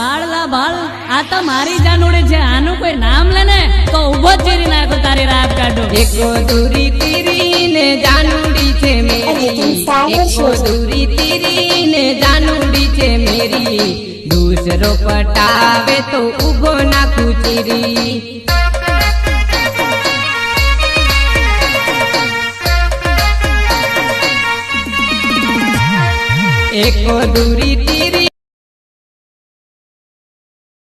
બાળલા બાળ આ તો મારી જાનુડી છે આનું કોઈ નામ લે ને તો ઉભો જ ચીરી નાખો તારી રાત કાઢો એકો દૂરી તીરી ને જાનુડી છે મેરી એકો દૂરી તીરી ને જાનુડી છે મેરી દૂસરો પટાવે તો ઉભો નાખું ચીરી એકો દૂરી તીરી